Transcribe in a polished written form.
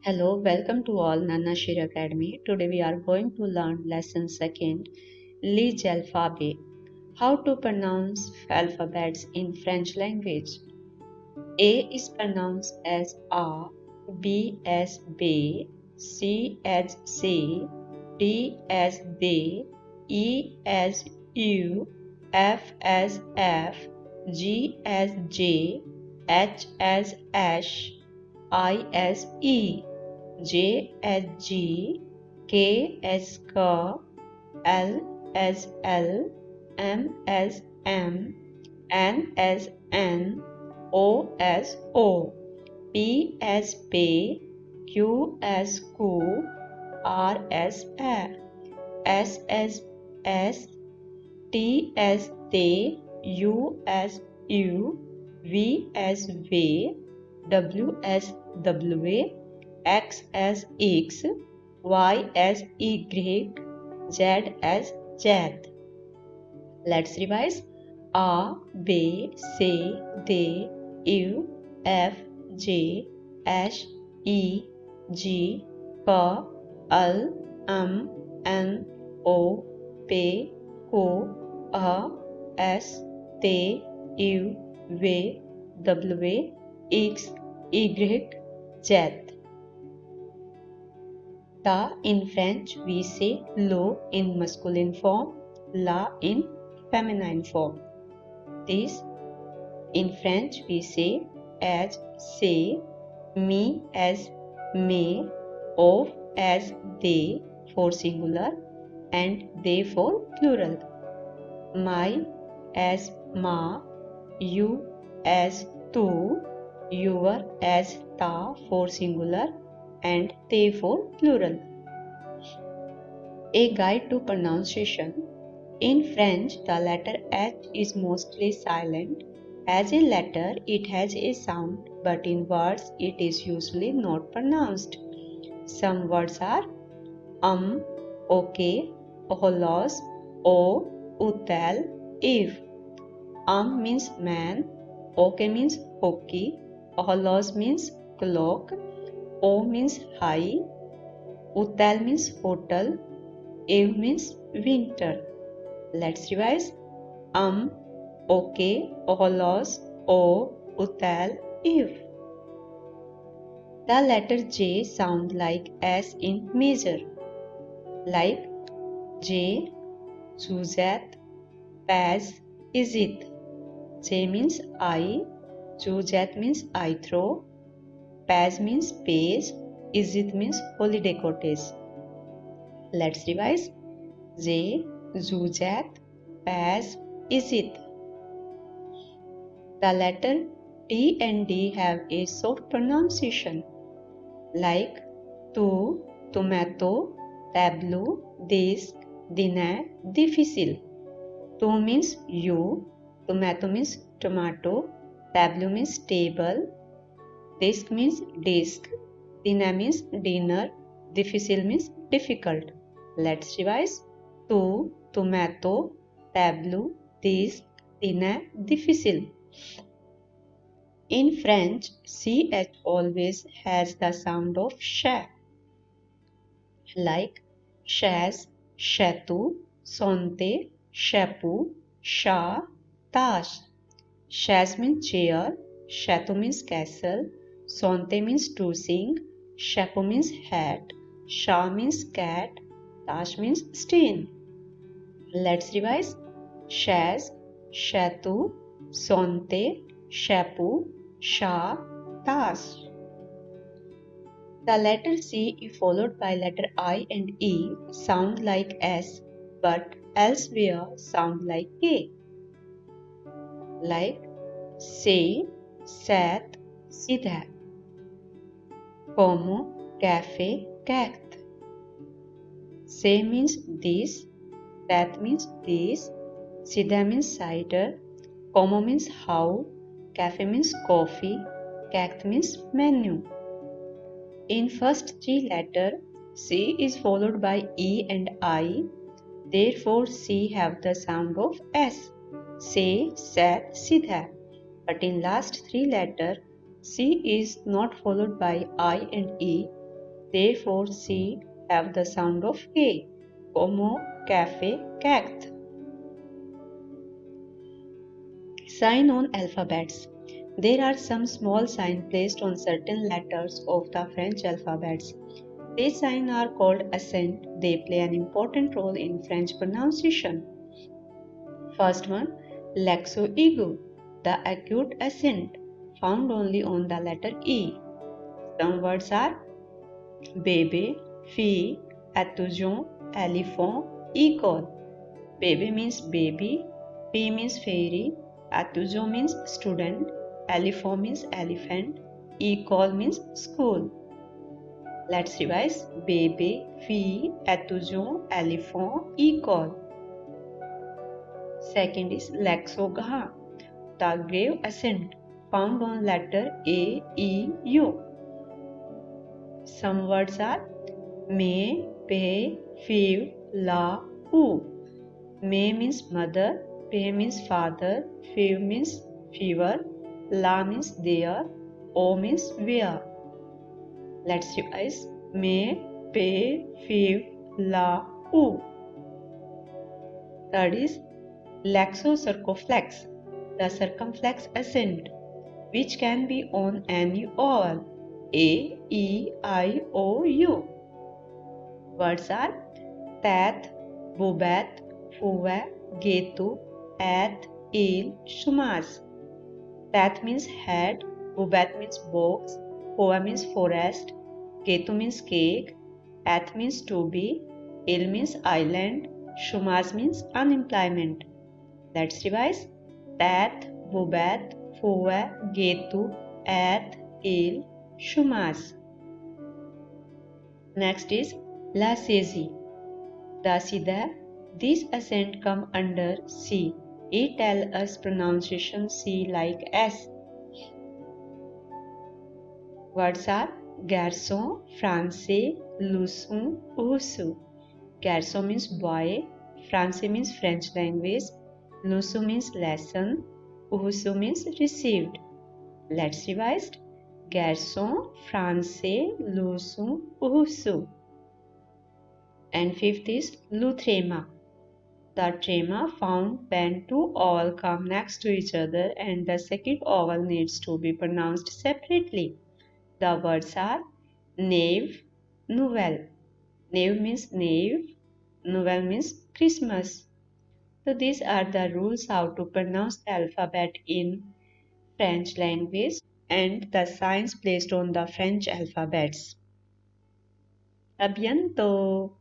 Hello, welcome to all Nana Shir Academy. Today we are going to learn lesson second, Lig alphabet. How to pronounce alphabets in French language. A is pronounced as A, B as B, C as C, D as D, E as U, F as F, G as J, H as H, I as E, J as G, K as K, L as L, M as M, N as N, O as O, P as P, Q as Q, R as R, S as S, T as T, U as U, V as V, W as W, X as X, Y as Y, Z as Z. Let's revise. A, B, C, D, U, F, G, H, E, G, K, L, M, N, O, P, Q, R, S, T, U, V, W, X, Y, Z. Ta in French we say lo in masculine form, la in feminine form. This in French we say as say, me as me, of as they for singular and they for plural. My as ma, you as tu, your as ta for singular and they for plural. A guide to pronunciation. In French, the letter H is mostly silent. As a letter, it has a sound, but in words, it is usually not pronounced. Some words are okay, holos, o, utel, if. Means man, okay means hockey, holos means clock, O means high, utal means hotel, ev means winter. Let's revise. Okay, holos, o, utal, ev. The letter J sound like S in major, like J, Suzette, Paz, is it. J means I, Suzette means I throw, Paz means page, is it means holiday cottage. Let's revise. J, Zuzat, Paz, is it. The letter T and D have a soft pronunciation like tu, tomato, tableau, disc, dîner, difficile. Tu means you, tomato means tomato, tableau means table, disc means disc, dîner means dinner, difficile means difficult. Let's revise. Tu, tomato, tableau, disc, dîner, difficile. In French, CH always has the sound of sh, like chaise, chateau, sonte, chapeau, chat, tache. Chaise means chair, chateau means castle, sonte means to sing, chapeau means hat, chat means cat, tache means stain. Let's revise. Chaise, chateau, sonte, chapeau, chat, tache. The letter C if followed by letter I and E sound like S but elsewhere sound like A. Like say, sat, sidha. Como, cafe, cat. Say means this, that means this, sidha means cider, como means how, cafe means coffee, cat means menu. In first three letter, C is followed by E and I, therefore C have the sound of S. Say, sat, sidha. But in last three letter, C is not followed by I and E, Therefore, C have the sound of K. Como, cafe, cacte. Sign on alphabets. There are some small signs placed on certain letters of the French alphabets. These signs are called accent. They play an important role in French pronunciation. First one, Lexo ego, the acute accent found only on the letter E. Some words are bébé, fille, étudiant, éléphant, école. Bébé means baby, fille means fairy, étudiant means student, éléphant means elephant, école means school. Let's revise. Bébé, fille, étudiant, éléphant, école. Second is lexogha, the grave accent found on letter A, E, U. Some words are me, pe, fiv, la, u. Me means mother, pe means father, fiv means fever, la means there, o means where. Let's revise. Me, pe, fiv, la, u. Third is Circumflex, the circumflex accent, which can be on any vowel A, E, I, O, U. Words are tat, bubat, fuva, getu, at, il, shumas. Tat means head, bubat means box, fuva means forest, getu means cake, at means to be, il means island, shumas means unemployment. Let's revise. Tat, bubat, fuva, getu, at, il, shumas. Next is la sezi, the sida. This accent come under C. It tell us pronunciation C like S. Words are garçon, français, leçon, oursu. Garçon means boy, français means French language, leçon means lesson, oursu means received. Let's revise. Garçon, français, leçon, oursu. And fifth is luthrema, the trema found when two vowels come next to each other and the second vowel needs to be pronounced separately. The words are nave, nouvelle. Nave means nave, nouvelle means Christmas. So these are the rules how to pronounce the alphabet in French language and the signs placed on the French alphabets. A bientôt!